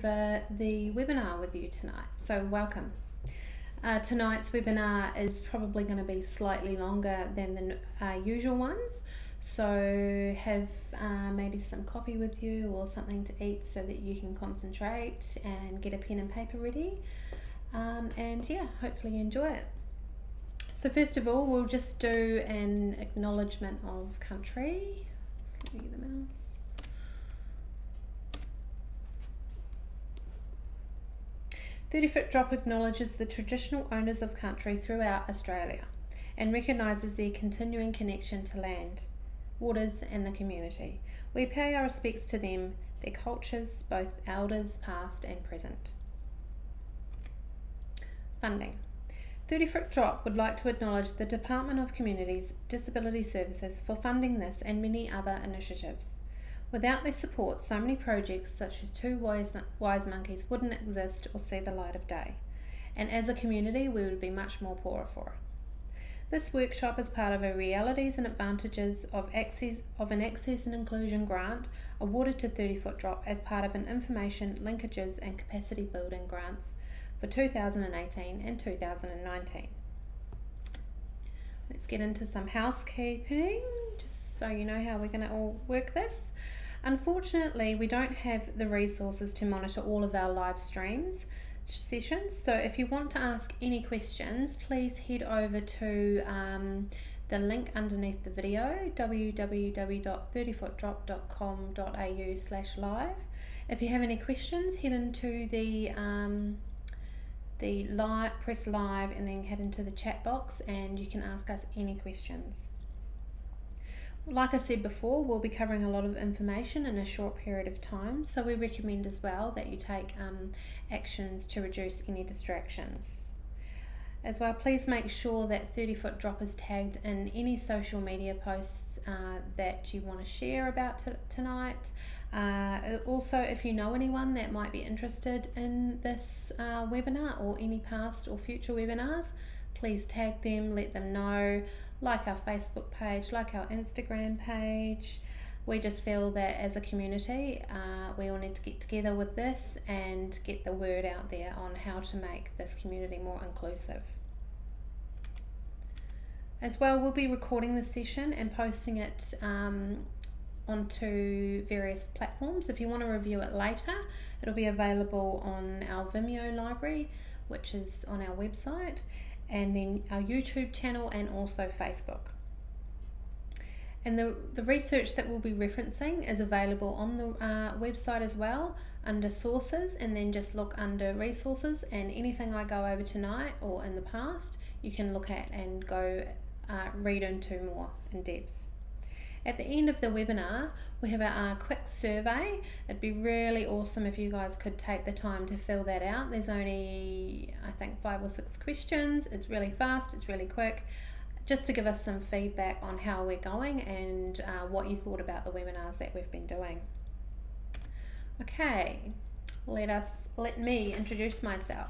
The webinar with you tonight, so welcome. Tonight's webinar is probably going to be slightly longer than the usual ones, so have maybe some coffee with you or something to eat so that you can concentrate and get a pen and paper ready, and yeah, hopefully you enjoy it. So first of all, we'll just do an acknowledgement of country. Let me get the mouse. 30 Foot Drop acknowledges the traditional owners of country throughout Australia and recognises their continuing connection to land, waters and the community. We pay our respects to them, their cultures, both elders past and present. Funding. 30 Foot Drop would like to acknowledge the Department of Communities Disability Services for funding this and many other initiatives. Without their support, so many projects such as Two Wise Monkeys wouldn't exist or see the light of day. And as a community, we would be much more poorer for it. This workshop is part of a Realities and Advantages of an Access and Inclusion grant awarded to 30 Foot Drop as part of an Information, Linkages and Capacity Building grants for 2018 and 2019. Let's get into some housekeeping, just so you know how we're going to all work this. Unfortunately, we don't have the resources to monitor all of our live streams sessions, so if you want to ask any questions, please head over to the link underneath the video, www.30footdrop.com.au/live. If you have any questions, head into the live, press live and then head into the chat box and you can ask us any questions. Like I said before, we'll be covering a lot of information in a short period of time, so we recommend as well that you take actions to reduce any distractions. As well, please make sure that 30 Foot Drop is tagged in any social media posts that you want to share about tonight. Also, if you know anyone that might be interested in this webinar or any past or future webinars, please tag them, let them know. Like our Facebook page, like our Instagram page. We just feel that as a community, we all need to get together with this and get the word out there on how to make this community more inclusive. As well, we'll be recording the session and posting it onto various platforms. If you want to review it later, it'll be available on our Vimeo library, which is on our website, and then our YouTube channel and also Facebook. And the research that we'll be referencing is available on the website as well under sources, and then just look under resources, and anything I go over tonight or in the past you can look at and go read into more in depth. At the end of the webinar, we have a quick survey. It'd be really awesome if you guys could take the time to fill that out. There's only, I think, 5 or 6 questions. It's really fast, it's really quick, just to give us some feedback on how we're going and what you thought about the webinars that we've been doing. Okay, let me introduce myself.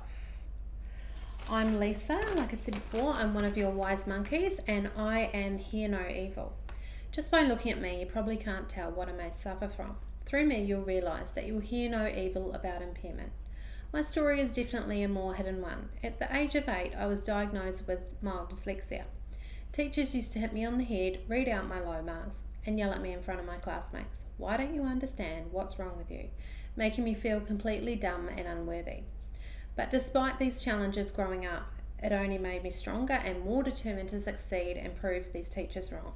I'm Lisa, like I said before, I'm one of your wise monkeys, and I am Hear No Evil. Just by looking at me, you probably can't tell what I may suffer from. Through me, you'll realise that you'll hear no evil about impairment. My story is definitely a more hidden one. At the age of 8, I was diagnosed with mild dyslexia. Teachers used to hit me on the head, read out my low marks, and yell at me in front of my classmates. Why don't you understand what's wrong with you? Making me feel completely dumb and unworthy. But despite these challenges growing up, it only made me stronger and more determined to succeed and prove these teachers wrong.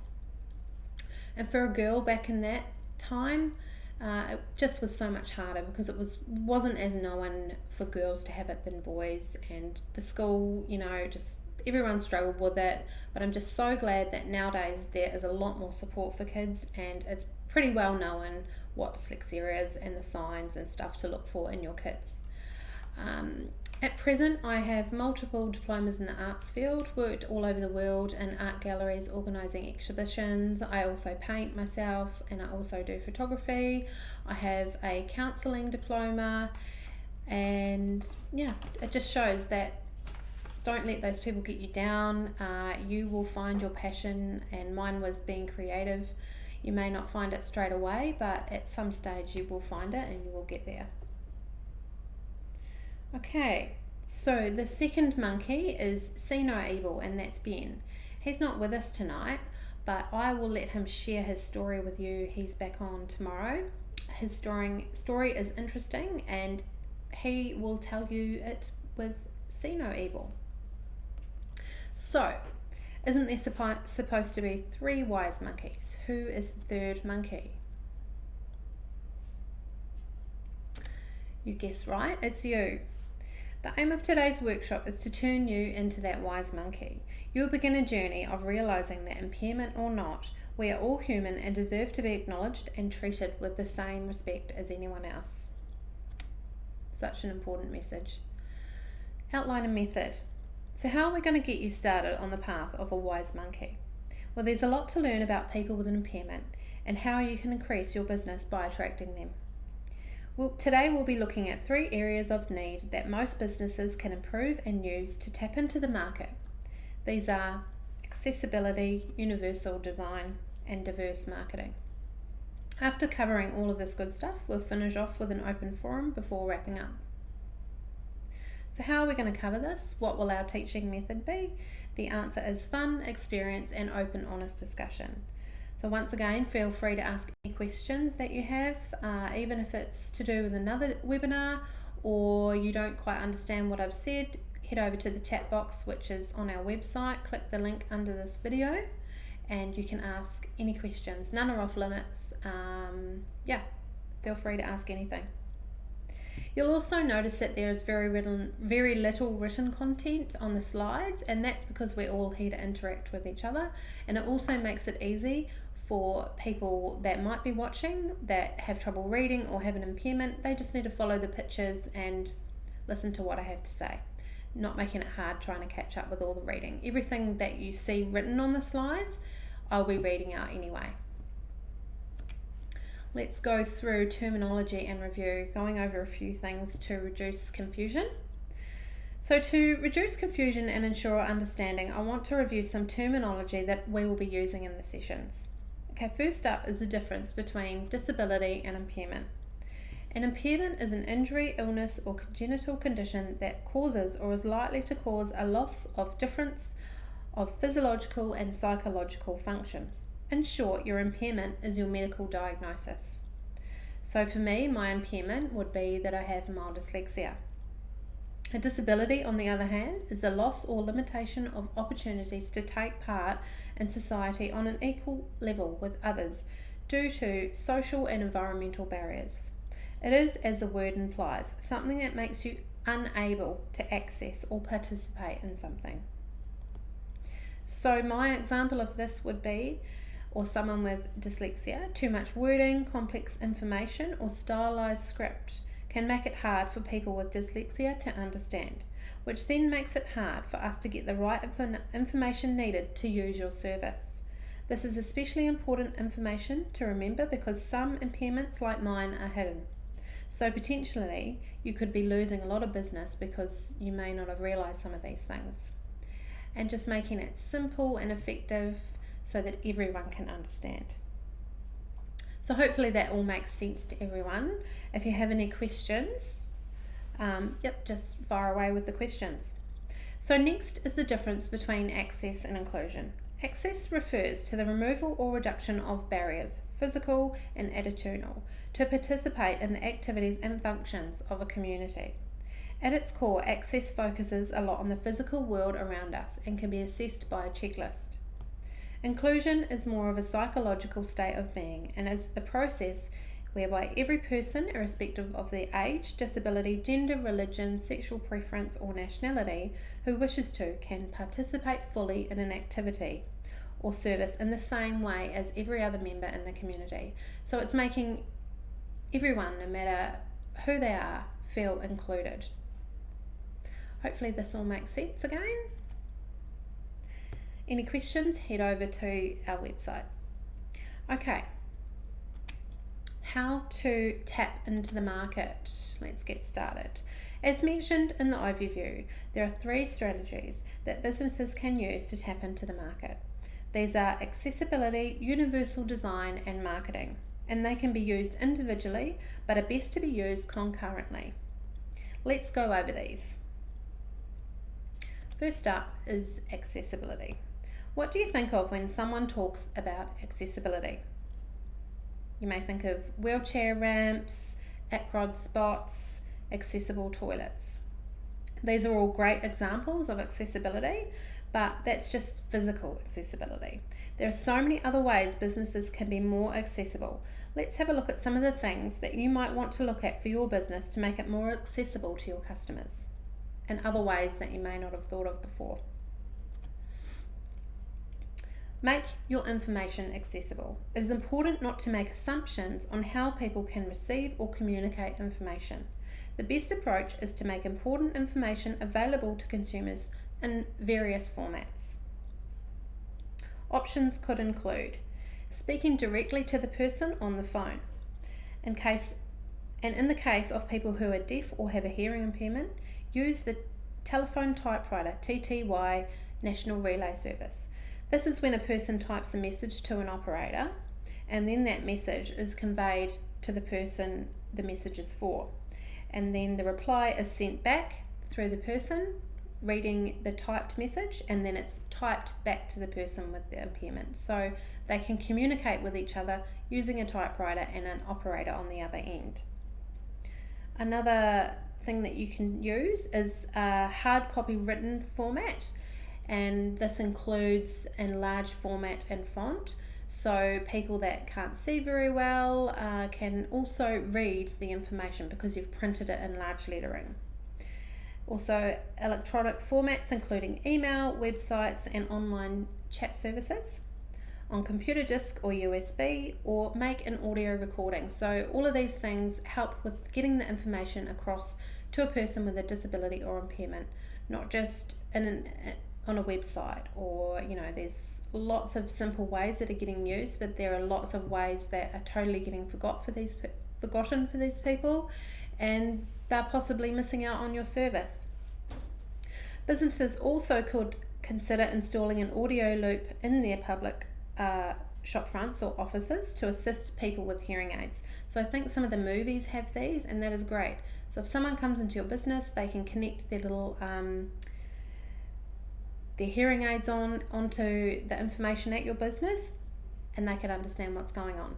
And for a girl back in that time, it just was so much harder because it wasn't as known for girls to have it than boys, and the school, just everyone struggled with it. But I'm just so glad that nowadays there is a lot more support for kids, and it's pretty well known what dyslexia is and the signs and stuff to look for in your kids. At present, I have multiple diplomas in the arts field, worked all over the world in art galleries organising exhibitions. I also paint myself, and I also do photography. I have a counselling diploma, and yeah, it just shows that don't let those people get you down. You will find your passion, and mine was being creative. You may not find it straight away, but at some stage you will find it and you will get there. Okay, so the second monkey is See No Evil, and that's Ben. He's not with us tonight, but I will let him share his story with you. He's back on tomorrow. His story is interesting, and he will tell you it with See No Evil. So, isn't there supposed to be 3 wise monkeys? Who is the third monkey? You guessed right, it's you. The aim of today's workshop is to turn you into that wise monkey. You'll begin a journey of realising that, impairment or not, we are all human and deserve to be acknowledged and treated with the same respect as anyone else. Such an important message. Outline a method. So how are we going to get you started on the path of a wise monkey? Well, there's a lot to learn about people with an impairment and how you can increase your business by attracting them. Well, today we'll be looking at 3 areas of need that most businesses can improve and use to tap into the market. These are accessibility, universal design, and diverse marketing. After covering all of this good stuff, we'll finish off with an open forum before wrapping up. So how are we going to cover this? What will our teaching method be? The answer is fun, experience, and open, honest discussion. So once again, feel free to ask any questions that you have, even if it's to do with another webinar or you don't quite understand what I've said. Head over to the chat box, which is on our website. Click the link under this video and you can ask any questions. None are off limits. Feel free to ask anything. You'll also notice that there is very little written content on the slides, and that's because we're all here to interact with each other, and it also makes it easy for people that might be watching that have trouble reading or have an impairment. They just need to follow the pictures and listen to what I have to say, not making it hard trying to catch up with all the reading. Everything that you see written on the slides, I'll be reading out anyway. Let's go through terminology and review, going over a few things to reduce confusion. So to reduce confusion and ensure understanding, I want to review some terminology that we will be using in the sessions. Okay, first up is the difference between disability and impairment. An impairment is an injury, illness, or congenital condition that causes or is likely to cause a loss of difference of physiological and psychological function. In short, your impairment is your medical diagnosis. So for me, my impairment would be that I have mild dyslexia. A disability, on the other hand, is the loss or limitation of opportunities to take part in society on an equal level with others due to social and environmental barriers. It is, as the word implies, something that makes you unable to access or participate in something. So my example of this would be, or someone with dyslexia, too much wording, complex information, or stylized script can make it hard for people with dyslexia to understand, which then makes it hard for us to get the right information needed to use your service. This is especially important information to remember because some impairments like mine are hidden. So potentially you could be losing a lot of business because you may not have realized some of these things. And just making it simple and effective so that everyone can understand. So hopefully that all makes sense to everyone. If you have any questions, just fire away with the questions. So next is the difference between access and inclusion. Access refers to the removal or reduction of barriers, physical and attitudinal, to participate in the activities and functions of a community. At its core, access focuses a lot on the physical world around us and can be assessed by a checklist. Inclusion is more of a psychological state of being and is the process whereby every person, irrespective of their age, disability, gender, religion, sexual preference, or nationality, who wishes to, can participate fully in an activity or service in the same way as every other member in the community. So it's making everyone, no matter who they are, feel included. Hopefully this all makes sense again. Any questions, head over to our website. Okay, how to tap into the market. Let's get started. As mentioned in the overview, there are 3 strategies that businesses can use to tap into the market. These are accessibility, universal design, and marketing, and they can be used individually, but are best to be used concurrently. Let's go over these. First up is accessibility. What do you think of when someone talks about accessibility? You may think of wheelchair ramps, ACROD spots, accessible toilets. These are all great examples of accessibility, but that's just physical accessibility. There are so many other ways businesses can be more accessible. Let's have a look at some of the things that you might want to look at for your business to make it more accessible to your customers, and other ways that you may not have thought of before. Make your information accessible. It is important not to make assumptions on how people can receive or communicate information. The best approach is to make important information available to consumers in various formats. Options could include speaking directly to the person on the phone. In the case of people who are deaf or have a hearing impairment, use the telephone typewriter TTY National Relay Service. This is when a person types a message to an operator, and then that message is conveyed to the person the message is for. And then the reply is sent back through the person reading the typed message, and then it's typed back to the person with the impairment. So they can communicate with each other using a typewriter and an operator on the other end. Another thing that you can use is a hard copy written format, and this includes in large format and font, so people that can't see very well can also read the information because you've printed it in large lettering. Also, electronic formats including email, websites and online chat services, on computer disk or USB, or make an audio recording. So all of these things help with getting the information across to a person with a disability or impairment, not just on a website, or there's lots of simple ways that are getting used, but there are lots of ways that are totally getting forgotten for these people, and they're possibly missing out on your service. Businesses also could consider installing an audio loop in their public shop fronts or offices to assist people with hearing aids. So I think some of the movies have these, and that is great. So if someone comes into your business, they can connect their little their hearing aids onto the information at your business, and they can understand what's going on.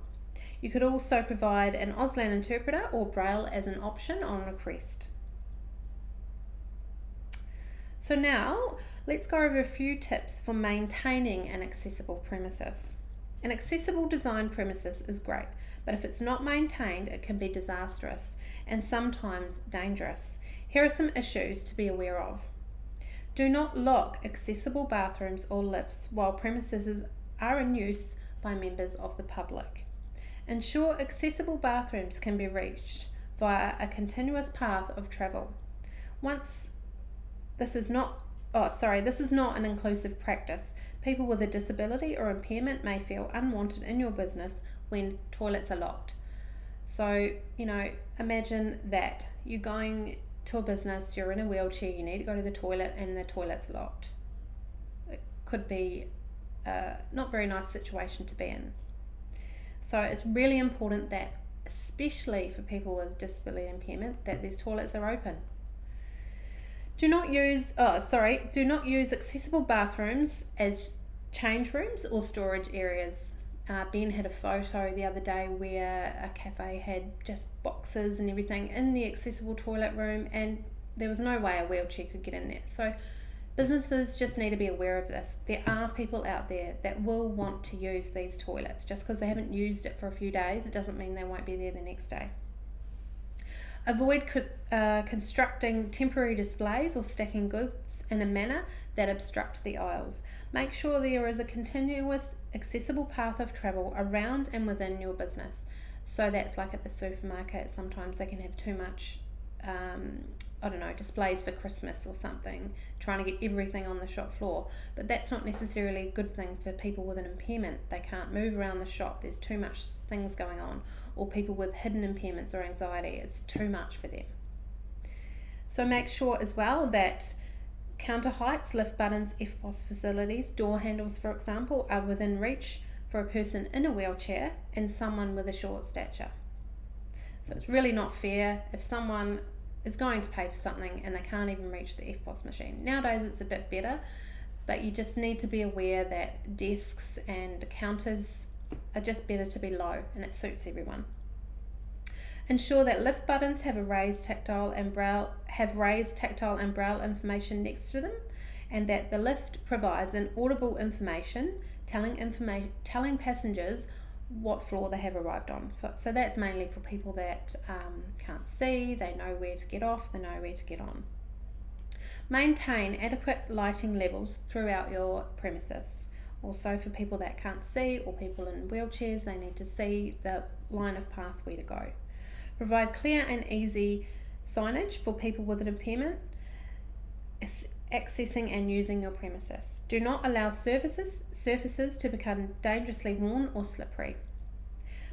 You could also provide an Auslan interpreter or Braille as an option on request. So now let's go over a few tips for maintaining an accessible premises. An accessible design premises is great, but if it's not maintained, it can be disastrous and sometimes dangerous. Here are some issues to be aware of. Do not lock accessible bathrooms or lifts while premises are in use by members of the public. Ensure accessible bathrooms can be reached via a continuous path of travel. This is not an inclusive practice. People with a disability or impairment may feel unwanted in your business when toilets are locked. So, imagine that you're going to a business, you're in a wheelchair, you need to go to the toilet, and the toilet's locked. It could be a not very nice situation to be in. So it's really important that, especially for people with disability impairment, that these toilets are open. Do not use accessible bathrooms as change rooms or storage areas. Ben had a photo the other day where a cafe had just boxes and everything in the accessible toilet room, and there was no way a wheelchair could get in there. So businesses just need to be aware of this. There are people out there that will want to use these toilets. Just because they haven't used it for a few days, it doesn't mean they won't be there the next day. Avoid constructing temporary displays or stacking goods in a manner that obstruct the aisles. Make sure there is a continuous accessible path of travel around and within your business. So that's like at the supermarket, sometimes they can have too much displays for Christmas or something, trying to get everything on the shop floor. But that's not necessarily a good thing for people with an impairment. They can't move around the shop, there's too much things going on. Or people with hidden impairments or anxiety, it's too much for them. So make sure as well that counter heights, lift buttons, FPOS facilities, door handles for example, are within reach for a person in a wheelchair and someone with a short stature. So it's really not fair if someone is going to pay for something and they can't even reach the EFTPOS machine. Nowadays it's a bit better, but you just need to be aware that desks and counters are just better to be low, and it suits everyone. Ensure that lift buttons have raised tactile and braille information next to them, and that the lift provides an audible information telling passengers what floor they have arrived on. So that's mainly for people that can't see, they know where to get off, they know where to get on. Maintain adequate lighting levels throughout your premises. Also for people that can't see or people in wheelchairs, they need to see the line of path where to go. Provide clear and easy signage for people with an impairment accessing and using your premises. Do not allow surfaces to become dangerously worn or slippery.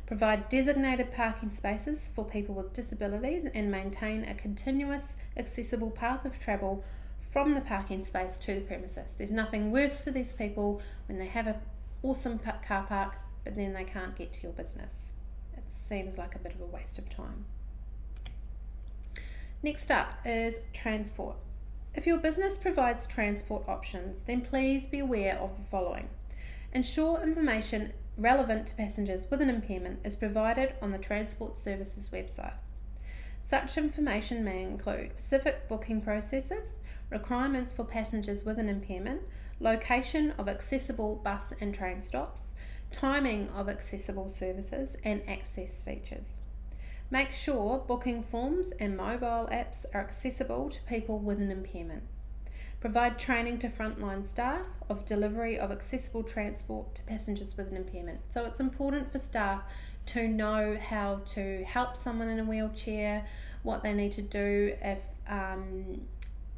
Provide designated parking spaces for people with disabilities and maintain a continuous accessible path of travel from the parking space to the premises. There's nothing worse for these people when they have an awesome car park but then they can't get to your business. It seems like a bit of a waste of time. Next up is transport. If your business provides transport options, then please be aware of the following. Ensure information relevant to passengers with an impairment is provided on the Transport Services website. Such information may include specific booking processes, requirements for passengers with an impairment, location of accessible bus and train stops, timing of accessible services, and access features. Make sure booking forms and mobile apps are accessible to people with an impairment. Provide training to frontline staff of delivery of accessible transport to passengers with an impairment. So it's important for staff to know how to help someone in a wheelchair, what they need to do if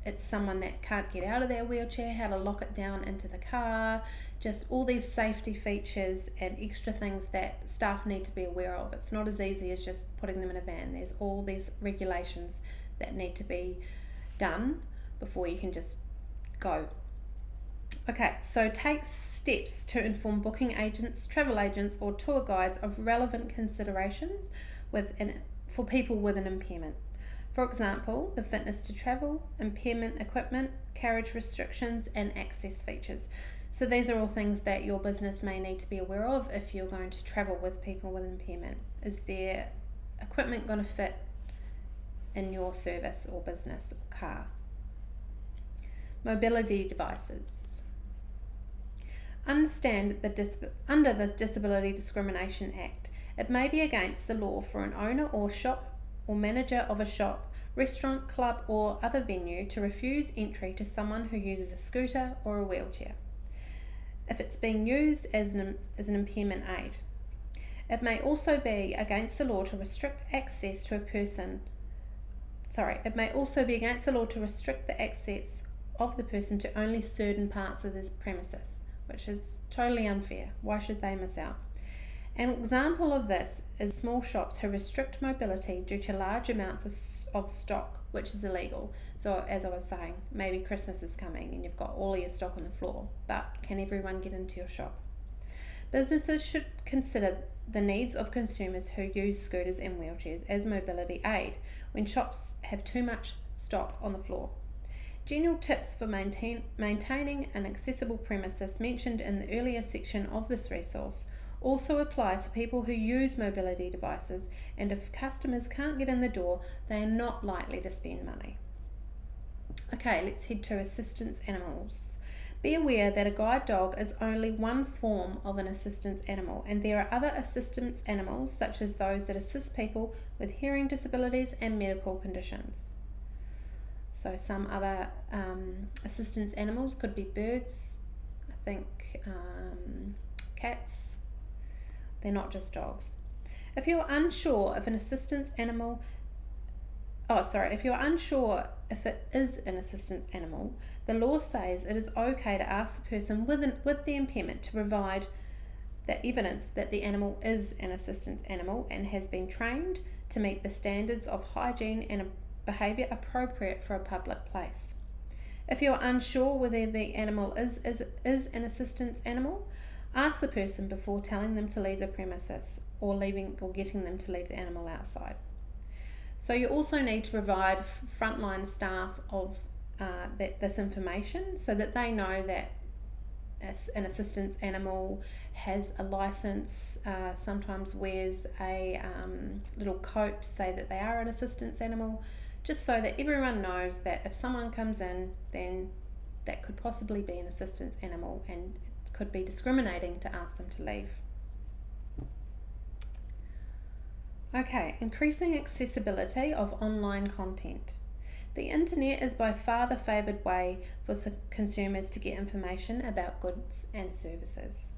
it's someone that can't get out of their wheelchair, how to lock it down into the car, just all these safety features and extra things that staff need to be aware of. It's not as easy as just putting them in a van. There's all these regulations that need to be done before you can just go. Okay, so take steps to inform booking agents, travel agents or tour guides of relevant considerations for people with an impairment. For example, the fitness to travel, impairment equipment, carriage restrictions and access features. So these are all things that your business may need to be aware of if you're going to travel with people with impairment. Is their equipment going to fit in your service or business or car? Mobility devices. Understand that under the Disability Discrimination Act, it may be against the law for an owner or shop or manager of a shop, restaurant, club or other venue to refuse entry to someone who uses a scooter or a wheelchair if it's being used as an impairment aid. It may also be against the law to restrict access to it may also be against the law to restrict the access of the person to only certain parts of the premises, which is totally unfair. Why should they miss out? An example of this is small shops who restrict mobility due to large amounts of stock, which is illegal. So as I was saying, maybe Christmas is coming and you've got all your stock on the floor, but can everyone get into your shop? Businesses should consider the needs of consumers who use scooters and wheelchairs as mobility aid when shops have too much stock on the floor. General tips for maintaining an accessible premises mentioned in the earlier section of this resource also apply to people who use mobility devices, and if customers can't get in the door, they are not likely to spend money. Okay, let's head to assistance animals. Be aware that a guide dog is only one form of an assistance animal, and there are other assistance animals such as those that assist people with hearing disabilities and medical conditions. So some other assistance animals could be birds, I think cats. They're not just dogs. If you're unsure if an assistance animal, if you're unsure if it is an assistance animal, the law says it is okay to ask the person with the impairment to provide the evidence that the animal is an assistance animal and has been trained to meet the standards of hygiene and behaviour appropriate for a public place. If you're unsure whether the animal is an assistance animal, ask the person before telling them to leave the premises or getting them to leave the animal outside. So you also need to provide frontline staff of this information so that they know that an assistance animal has a license, sometimes wears a little coat to say that they are an assistance animal, just so that everyone knows that if someone comes in, then that could possibly be an assistance animal and it could be discriminating to ask them to leave. Okay, increasing accessibility of online content. The internet is by far the favoured way for consumers to get information about goods and services.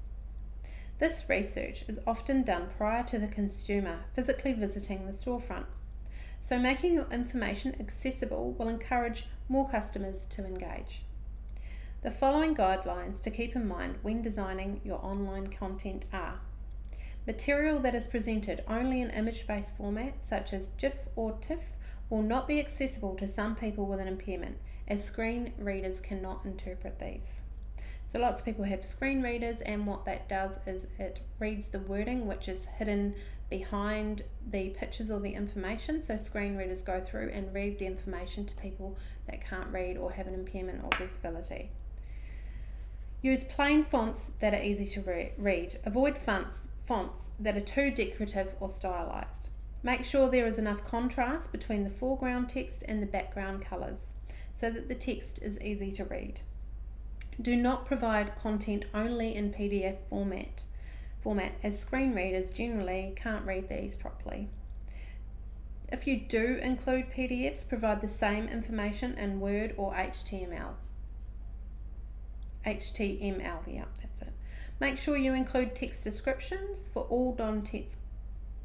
This research is often done prior to the consumer physically visiting the storefront, so making your information accessible will encourage more customers to engage. The following guidelines to keep in mind when designing your online content are: material that is presented only in image-based format such as GIF or TIFF will not be accessible to some people with an impairment, as screen readers cannot interpret these. So lots of people have screen readers, and what that does is it reads the wording which is hidden behind the pictures or the information. So screen readers go through and read the information to people that can't read or have an impairment or disability. Use plain fonts that are easy to read. Avoid fonts that are too decorative or stylized. Make sure there is enough contrast between the foreground text and the background colours so that the text is easy to read. Do not provide content only in PDF format as screen readers generally can't read these properly. If you do include PDFs, provide the same information in Word or HTML. Yeah, that's it. Make sure you include text descriptions for all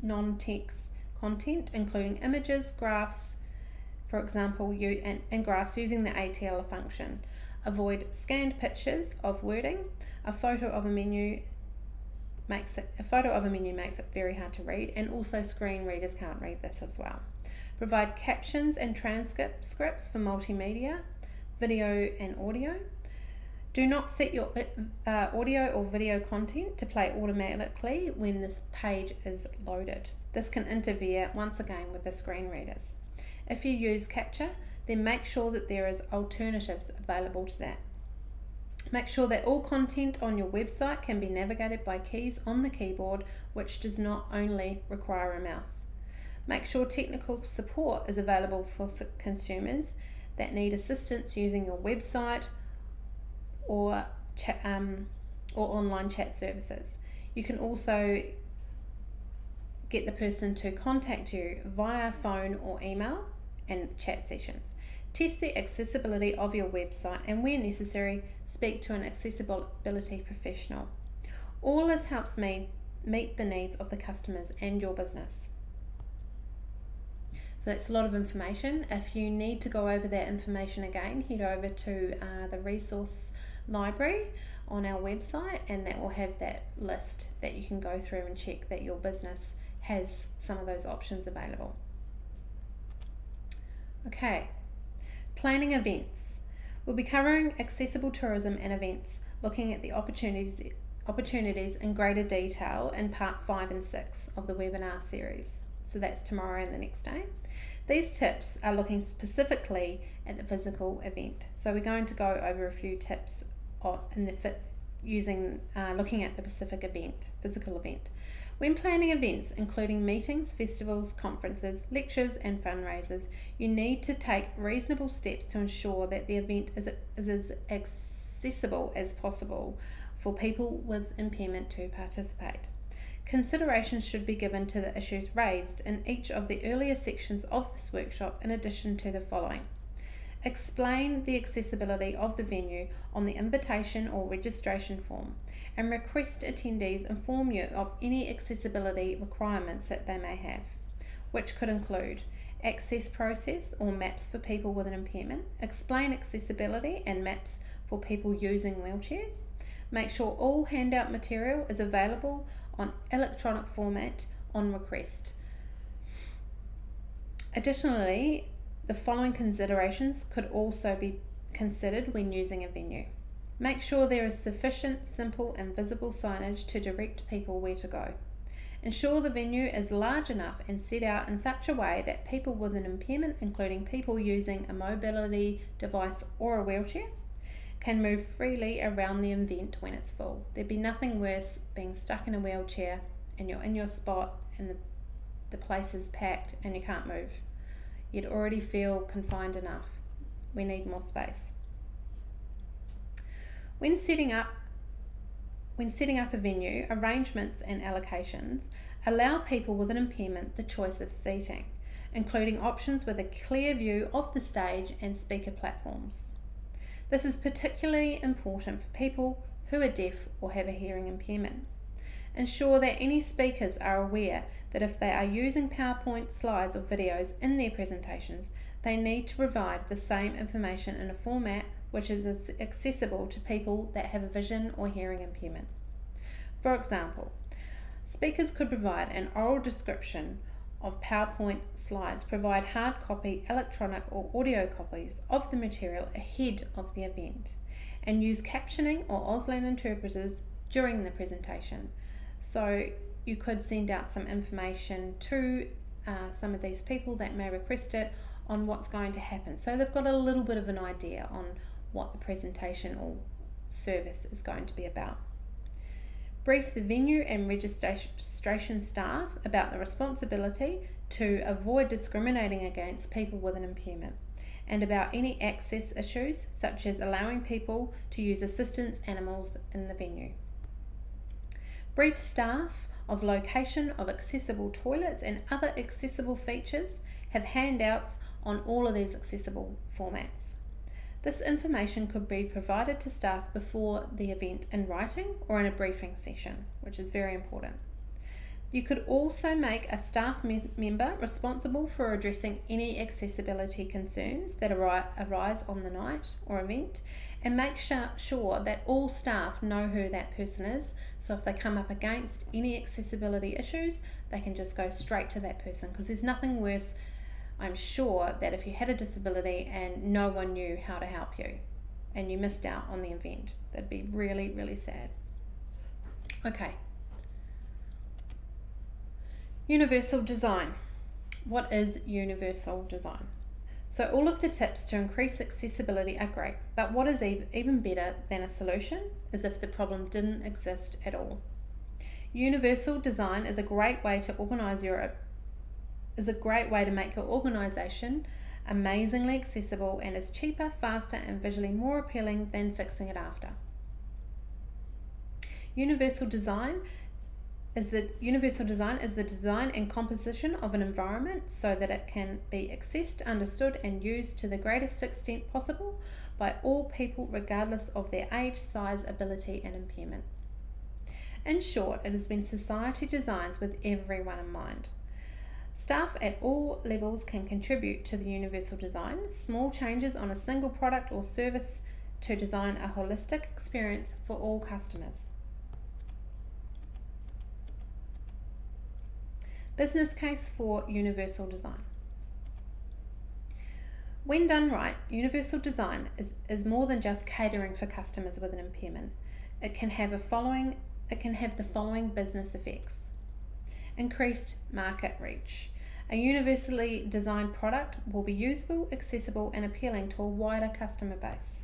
non-text content, including images, graphs, for example, and graphs using the ATL function. Avoid scanned pictures of wording. A photo of a menu makes it very hard to read, and also screen readers can't read this as well. Provide captions and transcripts for multimedia, video and audio. Do not set your audio or video content to play automatically when this page is loaded. This can interfere once again with the screen readers. If you use capture, then make sure that there is alternatives available to that. Make sure that all content on your website can be navigated by keys on the keyboard, which does not only require a mouse. Make sure technical support is available for consumers that need assistance using your website or online chat services. You can also get the person to contact you via phone or email and chat sessions. Test the accessibility of your website, and where necessary, speak to an accessibility professional. All this helps me meet the needs of the customers and your business. So that's a lot of information. If you need to go over that information again, head over to the resource library on our website, and that will have that list that you can go through and check that your business has some of those options available. Okay, planning events. We'll be covering accessible tourism and events, looking at the opportunities in greater detail in part 5 and 6 of the webinar series. So that's tomorrow and the next day. These tips are looking specifically at the physical event. So we're going to go over a few tips looking at the physical event. When planning events, including meetings, festivals, conferences, lectures, and fundraisers, you need to take reasonable steps to ensure that the event is as accessible as possible for people with impairment to participate. Considerations should be given to the issues raised in each of the earlier sections of this workshop, in addition to the following. Explain the accessibility of the venue on the invitation or registration form, and request attendees inform you of any accessibility requirements that they may have, which could include access process or maps for people with an impairment. Explain accessibility and maps for people using wheelchairs. Make sure all handout material is available on electronic format on request. Additionally, the following considerations could also be considered when using a venue. Make sure there is sufficient, simple and visible signage to direct people where to go. Ensure the venue is large enough and set out in such a way that people with an impairment, including people using a mobility device or a wheelchair, can move freely around the event when it's full. There'd be nothing worse being stuck in a wheelchair and you're in your spot and the place is packed and you can't move. You'd already feel confined enough. We need more space. When setting up a venue, arrangements and allocations allow people with an impairment the choice of seating, including options with a clear view of the stage and speaker platforms. This is particularly important for people who are deaf or have a hearing impairment. Ensure that any speakers are aware that if they are using PowerPoint slides or videos in their presentations, they need to provide the same information in a format which is accessible to people that have a vision or hearing impairment. For example, speakers could provide an oral description of PowerPoint slides, provide hard copy, electronic or audio copies of the material ahead of the event, and use captioning or Auslan interpreters during the presentation. So you could send out some information to some of these people that may request it on what's going to happen. So they've got a little bit of an idea on what the presentation or service is going to be about. Brief the venue and registration staff about the responsibility to avoid discriminating against people with an impairment and about any access issues such as allowing people to use assistance animals in the venue. Brief staff of location of accessible toilets and other accessible features. Have handouts on all of these accessible formats. This information could be provided to staff before the event in writing or in a briefing session, which is very important. You could also make a staff member responsible for addressing any accessibility concerns that arise on the night or event, and make sure that all staff know who that person is, so if they come up against any accessibility issues, they can just go straight to that person, because there's nothing worse, I'm sure, that if you had a disability and no one knew how to help you and you missed out on the event. That'd be really, really sad. Okay. Universal design. What is universal design? So all of the tips to increase accessibility are great, but what is even better than a solution is if the problem didn't exist at all. Universal design is a great way to make your organisation amazingly accessible and is cheaper, faster and visually more appealing than fixing it after. Universal design is the design and composition of an environment so that it can be accessed, understood and used to the greatest extent possible by all people regardless of their age, size, ability and impairment. In short, it has been society designs with everyone in mind. Staff at all levels can contribute to the universal design. Small changes on a single product or service to design a holistic experience for all customers. Business case for universal design. When done right, universal design is more than just catering for customers with an impairment. It can have the following business effects. Increased market reach. A universally designed product will be usable, accessible and appealing to a wider customer base.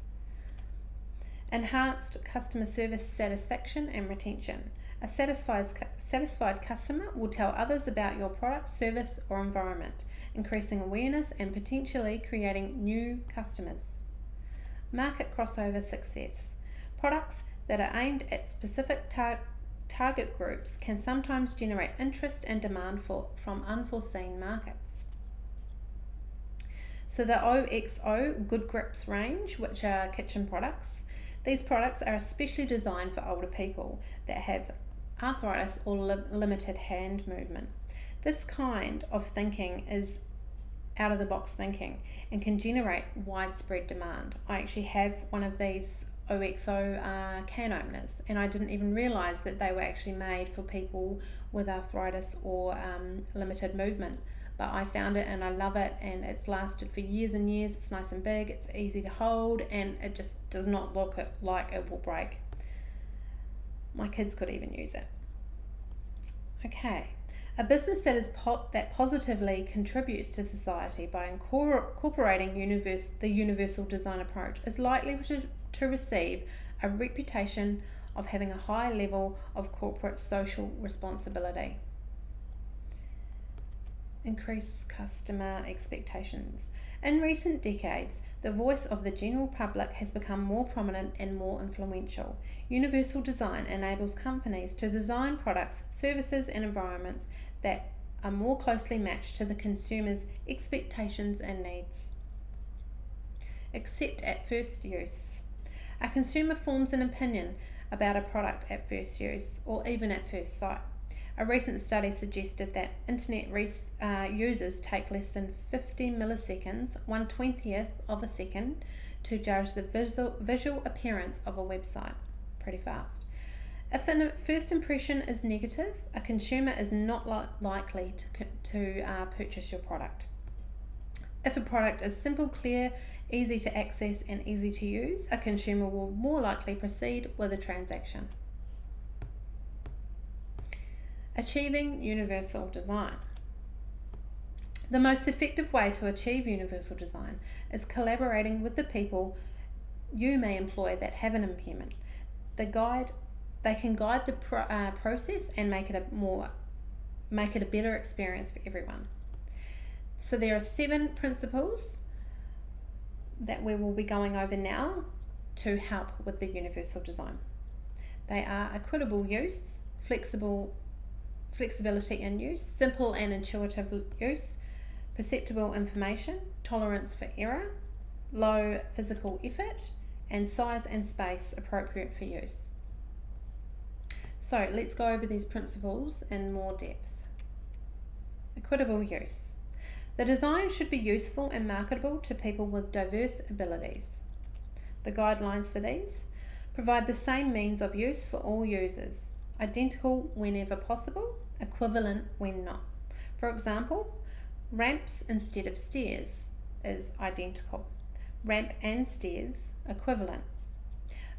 Enhanced customer service satisfaction and retention. A satisfied customer will tell others about your product, service or environment, increasing awareness and potentially creating new customers. Market crossover success. Products that are aimed at specific target groups can sometimes generate interest and demand from unforeseen markets. So the OXO Good Grips range, which are kitchen products, these products are especially designed for older people that have arthritis or limited hand movement. This kind of thinking is out of the box thinking and can generate widespread demand. I actually have one of these OXO can openers, and I didn't even realise that they were actually made for people with arthritis or limited movement, but I found it and I love it, and it's lasted for years and years. It's nice and big, it's easy to hold, and it just does not look like it will break. My kids could even use it. Okay. A business that that positively contributes to society by incorporating the universal design approach is likely to receive a reputation of having a high level of corporate social responsibility. Increase customer expectations. In recent decades, the voice of the general public has become more prominent and more influential. Universal design enables companies to design products, services, and environments that are more closely matched to the consumer's expectations and needs. Accept at first use. A consumer forms an opinion about a product at first use or even at first sight. A recent study suggested that internet users take less than 50 milliseconds, 1/20th of a second, to judge the visual appearance of a website. Pretty fast. If a first impression is negative, a consumer is not likely to purchase your product. If a product is simple, clear, easy to access, and easy to use, a consumer will more likely proceed with a transaction. Achieving universal design. The most effective way to achieve universal design is collaborating with the people you may employ that have an impairment. They can guide the process and make it a better experience for everyone. So there are 7 principles that we will be going over now to help with the universal design. They are equitable use, flexibility in use, simple and intuitive use, perceptible information, tolerance for error, low physical effort, and size and space appropriate for use. So let's go over these principles in more depth. Equitable use. The design should be useful and marketable to people with diverse abilities. The guidelines for these: provide the same means of use for all users, identical whenever possible, equivalent when not. For example, ramps instead of stairs is identical. Ramp and stairs, equivalent.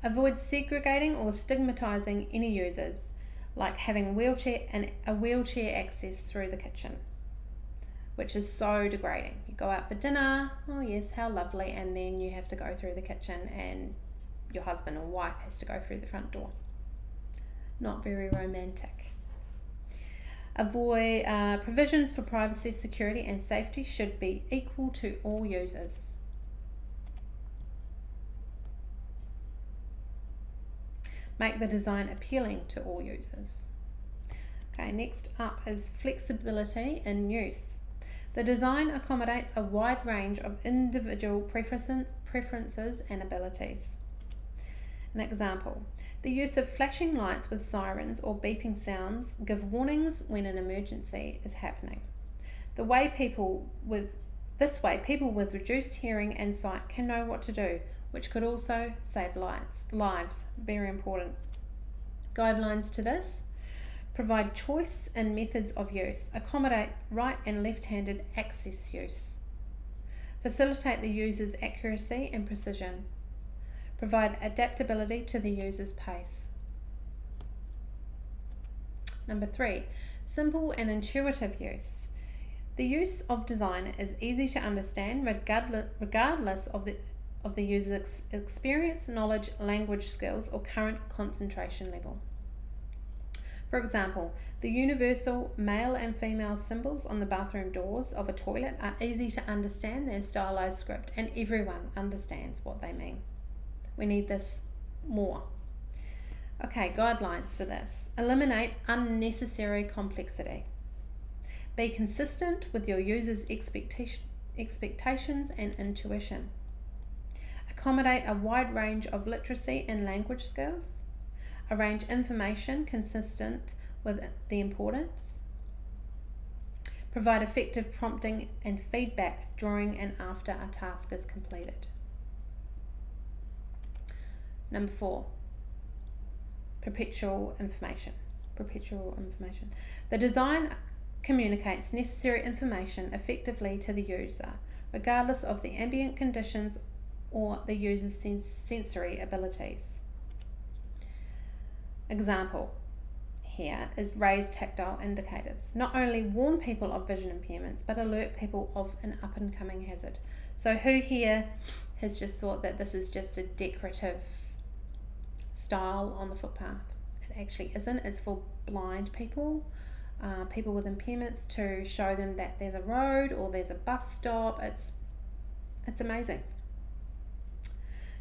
Avoid segregating or stigmatizing any users, like having a wheelchair access through the kitchen, which is so degrading. You go out for dinner, oh yes, how lovely, and then you have to go through the kitchen and your husband or wife has to go through the front door. Not very romantic. Avoid provisions for privacy, security, and safety should be equal to all users. Make the design appealing to all users. Okay, next up is flexibility in use. The design accommodates a wide range of individual preferences and abilities. An example: the use of flashing lights with sirens or beeping sounds give warnings when an emergency is happening. This way, people with reduced hearing and sight can know what to do, which could also save lives. Very important. Guidelines to this: provide choice in methods of use, accommodate right and left-handed access use, facilitate the user's accuracy and precision, provide adaptability to the user's pace. Number 3, simple and intuitive use. The use of design is easy to understand regardless of the user's experience, knowledge, language skills, or current concentration level. For example, the universal male and female symbols on the bathroom doors of a toilet are easy to understand. They're stylized script and everyone understands what they mean. We need this more. Okay, guidelines for this. Eliminate unnecessary complexity. Be consistent with your user's expectations and intuition. Accommodate a wide range of literacy and language skills. Arrange information consistent with the importance. Provide effective prompting and feedback during and after a task is completed. Number 4, perpetual information. The design communicates necessary information effectively to the user, regardless of the ambient conditions or the user's sensory abilities. Example: here is raise tactile indicators. Not only warn people of vision impairments, but alert people of an up-and-coming hazard. So who here has just thought that this is just a decorative style on the footpath? It actually isn't. It's for blind people, people with impairments, to show them that there's a road or there's a bus stop. It's amazing.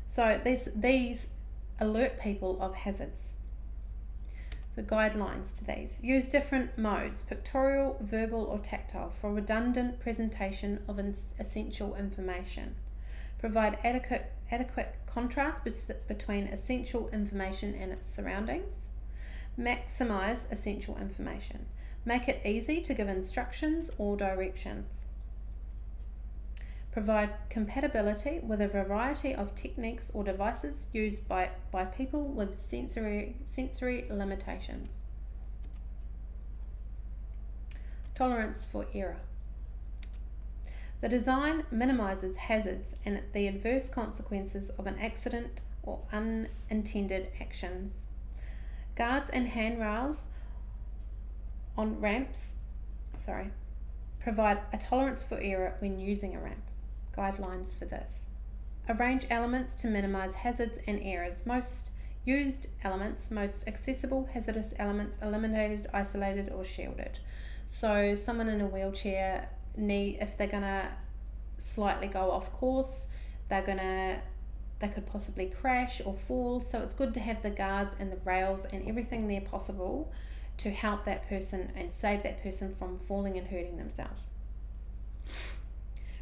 So these alert people of hazards. So guidelines to these. Use different modes, pictorial, verbal or tactile, for redundant presentation of essential information. Provide adequate contrast between essential information and its surroundings. Maximize essential information. Make it easy to give instructions or directions. Provide compatibility with a variety of techniques or devices used by people with sensory limitations. Tolerance for error. The design minimises hazards and the adverse consequences of an accident or unintended actions. Guards and handrails on ramps, provide a tolerance for error when using a ramp. Guidelines for this. Arrange elements to minimise hazards and errors. Most used elements, most accessible hazardous elements, eliminated, isolated or shielded. So someone in a wheelchair if they're gonna slightly go off course, they could possibly crash or fall. So it's good to have the guards and the rails and everything there possible to help that person and save that person from falling and hurting themselves.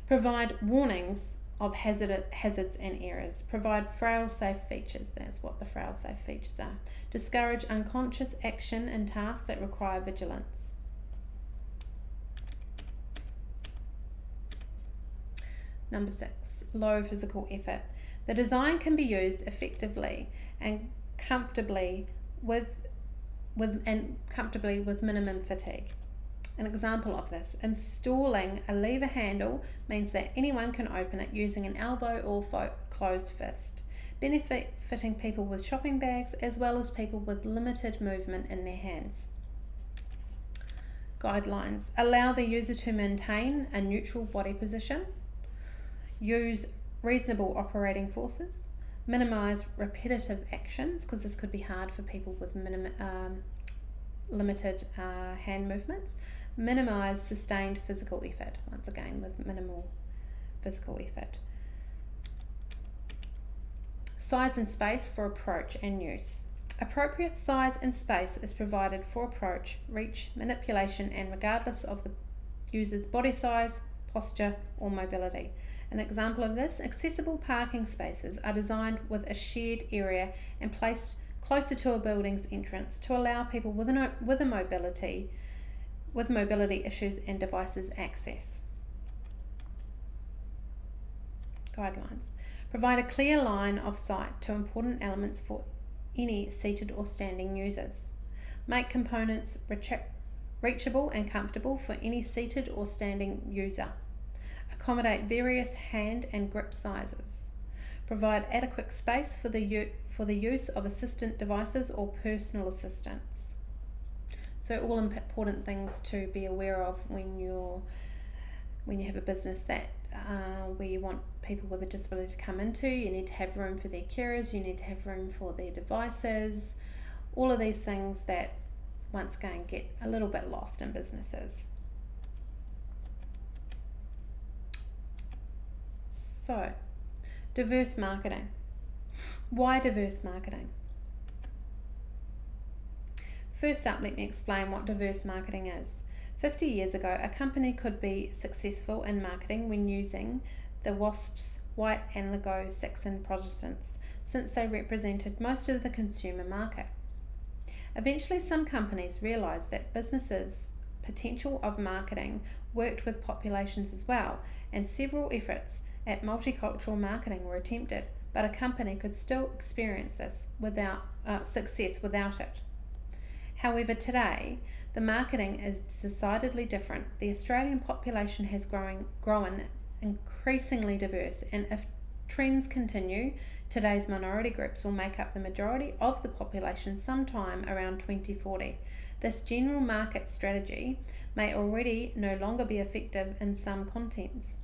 Provide warnings of hazards and errors. Provide fail-safe features. That's what the fail-safe features are. Discourage unconscious action and tasks that require vigilance. Number 6, low physical effort. The design can be used effectively and comfortably with minimum fatigue. An example of this, installing a lever handle means that anyone can open it using an elbow or closed fist, benefiting people with shopping bags as well as people with limited movement in their hands. Guidelines. Allow the user to maintain a neutral body position. Use reasonable operating forces. Minimize repetitive actions, because this could be hard for people with limited hand movements. Minimize sustained physical effort, once again with minimal physical effort. Size and space for approach and use. Appropriate size and space is provided for approach, reach, manipulation, and regardless of the user's body size, posture, or mobility. An example of this, accessible parking spaces are designed with a shared area and placed closer to a building's entrance to allow people with mobility issues and devices access. Guidelines. Provide a clear line of sight to important elements for any seated or standing users. Make components reachable and comfortable for any seated or standing user. Accommodate various hand and grip sizes. Provide adequate space for the use of assistant devices or personal assistants. So all important things to be aware of when you have a business that where you want people with a disability to come into. You need to have room for their carers, you need to have room for their devices, all of these things that once again get a little bit lost in businesses. So, diverse marketing. Why diverse marketing? First up, let me explain what diverse marketing is. 50 years ago, a company could be successful in marketing when using the WASP's White Anglo-Saxon Protestants, since they represented most of the consumer market. Eventually, some companies realised that businesses' potential of marketing worked with populations as well, and several efforts at multicultural marketing were attempted, but a company could still experience this success without it. However, today, the marketing is decidedly different. The Australian population has grown increasingly diverse, and if trends continue, today's minority groups will make up the majority of the population sometime around 2040. This general market strategy may already no longer be effective in some contexts,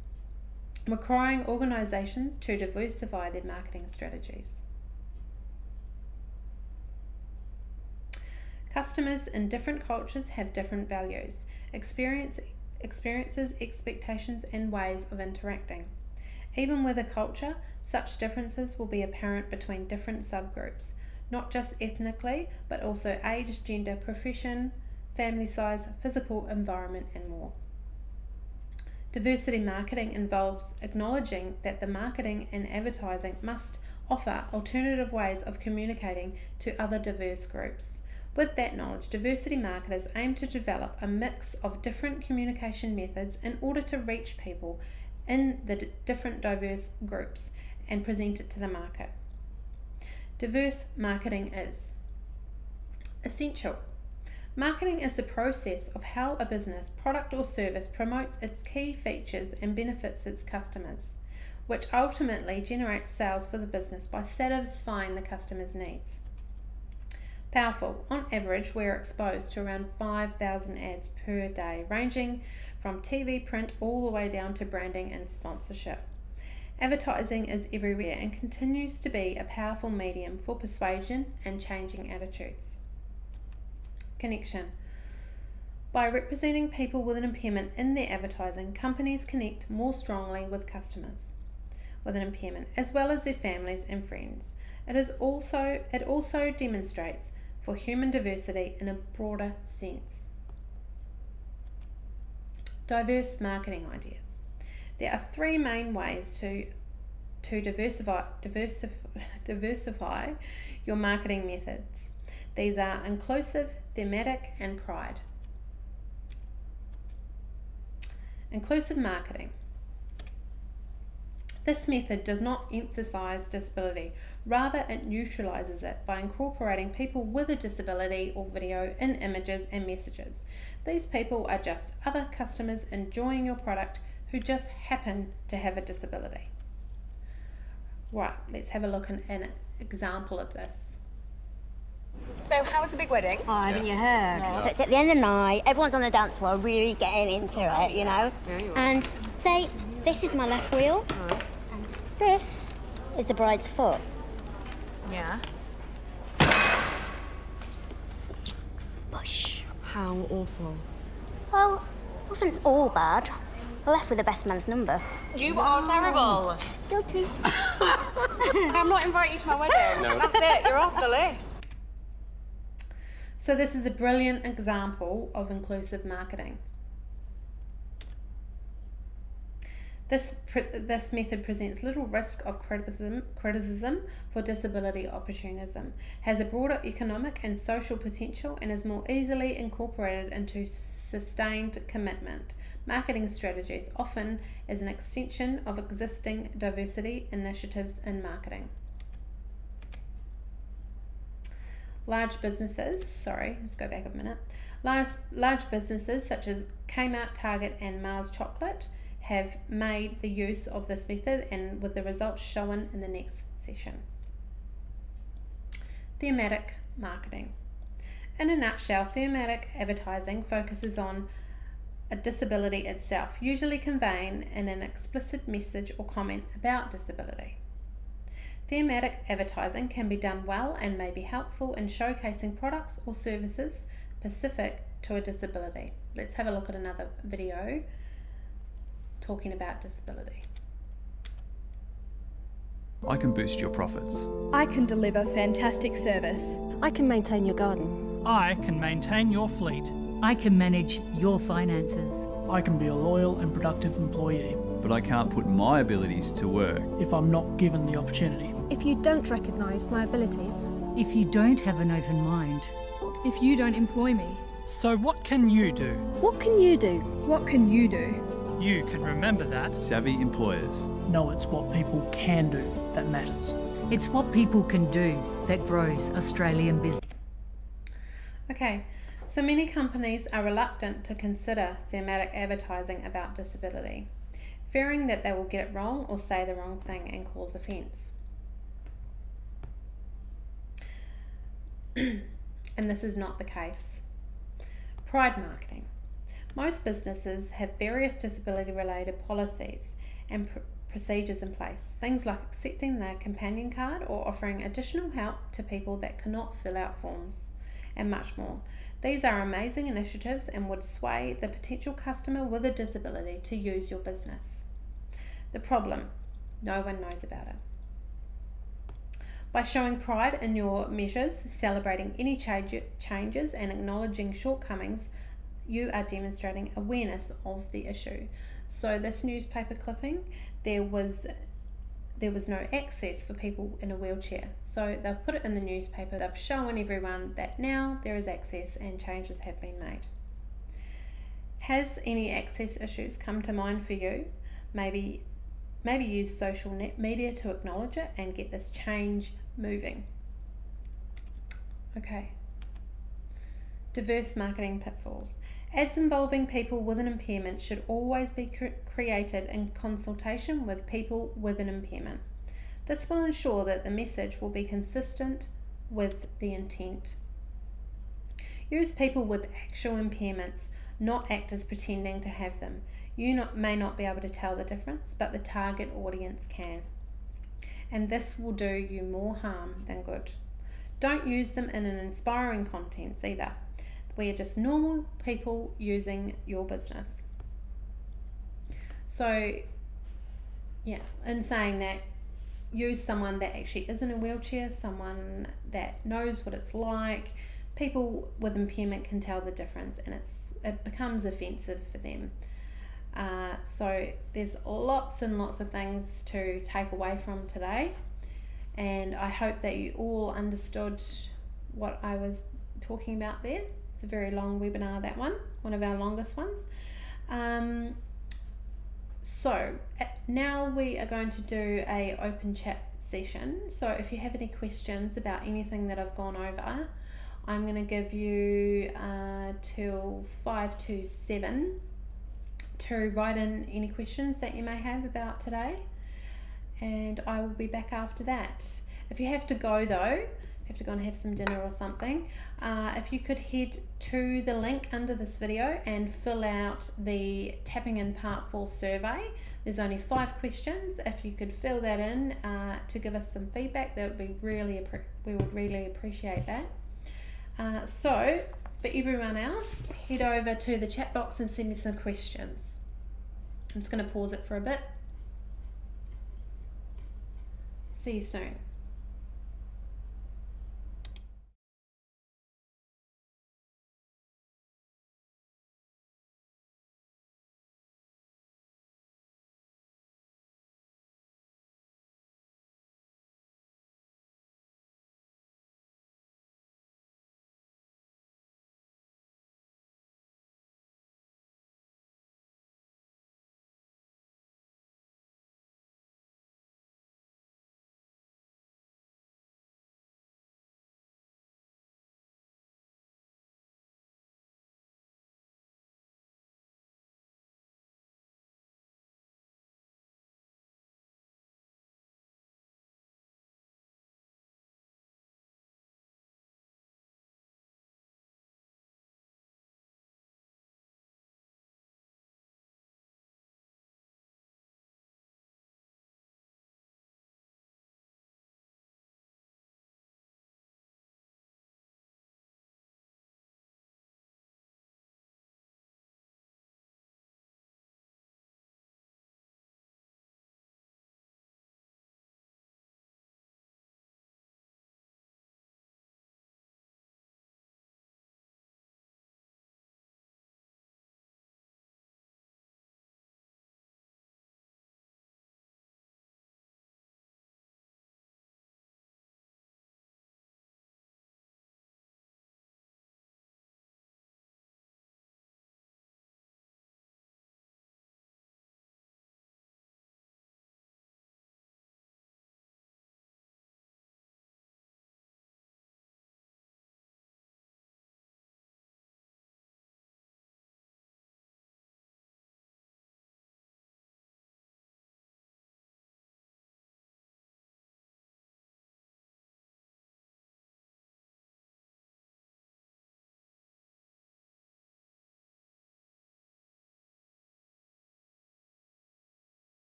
requiring organisations to diversify their marketing strategies. Customers in different cultures have different values, experiences, expectations, and ways of interacting. Even with a culture, such differences will be apparent between different subgroups, not just ethnically, but also age, gender, profession, family size, physical environment, and more. Diversity marketing involves acknowledging that the marketing and advertising must offer alternative ways of communicating to other diverse groups. With that knowledge, diversity marketers aim to develop a mix of different communication methods in order to reach people in the different diverse groups and present it to the market. Diverse marketing is essential. Marketing is the process of how a business, product or service promotes its key features and benefits its customers, which ultimately generates sales for the business by satisfying the customer's needs. Powerful. On average, we're exposed to around 5,000 ads per day, ranging from TV, print, all the way down to branding and sponsorship. Advertising is everywhere and continues to be a powerful medium for persuasion and changing attitudes. Connection. By representing people with an impairment in their advertising, companies connect more strongly with customers with an impairment, as well as their families and friends. It also demonstrates for human diversity in a broader sense. Diverse marketing ideas. There are three main ways to diversify your marketing methods. These are inclusive, thematic, and pride. Inclusive marketing. This method does not emphasize disability, rather it neutralizes it by incorporating people with a disability or video in images and messages. These people are just other customers enjoying your product who just happen to have a disability. Right, let's have a look at an example of this. So how was the big wedding? Oh, haven't you heard? So it's at the end of the night, everyone's on the dance floor really getting into it, you know? And say, this is my left wheel, and this is the bride's foot. Yeah. Push. How awful. Well, it wasn't all bad. I left with the best man's number. You are terrible. Guilty. I'm not inviting you to my wedding. No. That's it, you're off the list. So this is a brilliant example of inclusive marketing. This method presents little risk of criticism for disability opportunism, has a broader economic and social potential, and is more easily incorporated into sustained commitment marketing strategies, often as an extension of existing diversity initiatives in marketing. Large businesses, let's go back a minute. Large businesses such as Kmart, Target, and Mars Chocolate have made the use of this method, and with the results shown in the next session. Thematic marketing. In a nutshell, thematic advertising focuses on a disability itself, usually conveying in an explicit message or comment about disability. Thematic advertising can be done well and may be helpful in showcasing products or services specific to a disability. Let's have a look at another video talking about disability. I can boost your profits. I can deliver fantastic service. I can maintain your garden. I can maintain your fleet. I can manage your finances. I can be a loyal and productive employee. But I can't put my abilities to work if I'm not given the opportunity. If you don't recognise my abilities. If you don't have an open mind. If you don't employ me. So what can you do? What can you do? What can you do? You can remember that. Savvy employers. No, it's what people can do that matters. It's what people can do that grows Australian business. Okay, so many companies are reluctant to consider thematic advertising about disability, fearing that they will get it wrong or say the wrong thing and cause offence. And this is not the case. Pride marketing. Most businesses have various disability-related policies and procedures in place, things like accepting their companion card or offering additional help to people that cannot fill out forms, and much more. These are amazing initiatives and would sway the potential customer with a disability to use your business. The problem, no one knows about it. By showing pride in your measures, celebrating any changes and acknowledging shortcomings, you are demonstrating awareness of the issue. So this newspaper clipping, there was no access for people in a wheelchair. So they've put it in the newspaper, they've shown everyone that now there is access and changes have been made. Has any access issues come to mind for you? Maybe use social media to acknowledge it and get this change moving. Okay. Diverse marketing pitfalls. Ads involving people with an impairment should always be created in consultation with people with an impairment. This will ensure that the message will be consistent with the intent. Use people with actual impairments, not actors pretending to have them. You may not be able to tell the difference, but the target audience can. And this will do you more harm than good. Don't use them in an inspiring content either. We are just normal people using your business. So, yeah, in saying that, use someone that actually is in a wheelchair, someone that knows what it's like. People with impairment can tell the difference, and it becomes offensive for them. So there's lots and lots of things to take away from today, and I hope that you all understood what I was talking about there. It's a very long webinar, that one of our longest ones. So now we are going to do a open chat session. So if you have any questions about anything that I've gone over, I'm going to give you till 5 to 7 to write in any questions that you may have about today, and I will be back after that. If you have to go though, you have to go and have some dinner or something, if you could head to the link under this video and fill out the Tapping in Part 4 survey. There's only 5 questions. If you could fill that in to give us some feedback, that would be we would really appreciate that. So for everyone else, head over to the chat box and send me some questions. I'm just going to pause it for a bit. See you soon.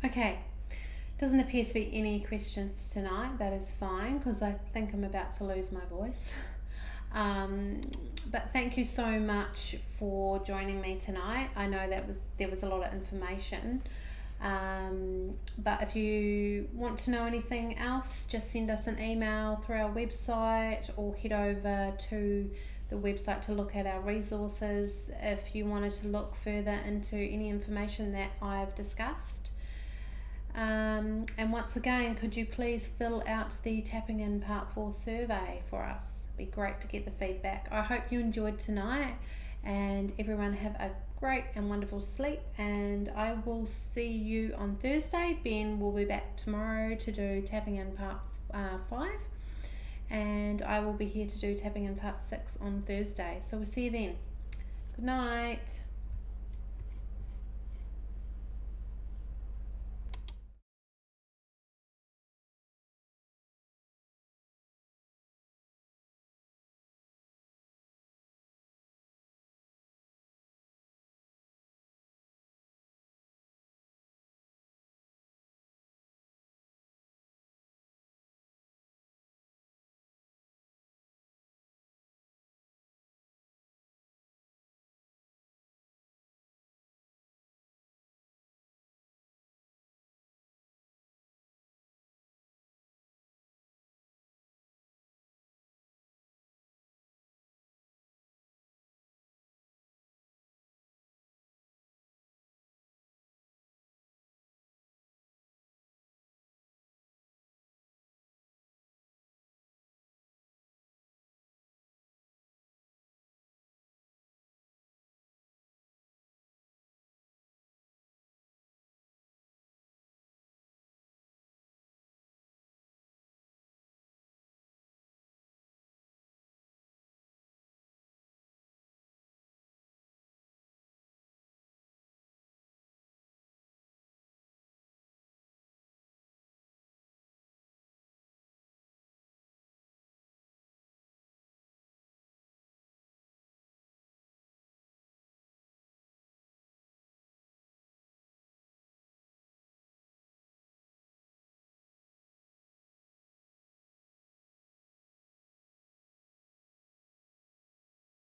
Okay, doesn't appear to be any questions tonight. That is fine because I think I'm about to lose my voice. But thank you so much for joining me tonight. I know there was a lot of information. But if you want to know anything else, just send us an email through our website or head over to the website to look at our resources if you wanted to look further into any information that I've discussed. And once again, could you please fill out the Tapping In Part 4 survey for us? It'd be great to get the feedback. I hope you enjoyed tonight, and everyone have a great and wonderful sleep, and I will see you on Thursday. Ben will be back tomorrow to do Tapping In Part 5, and I will be here to do Tapping In Part 6 on Thursday. So we'll see you then. Good night.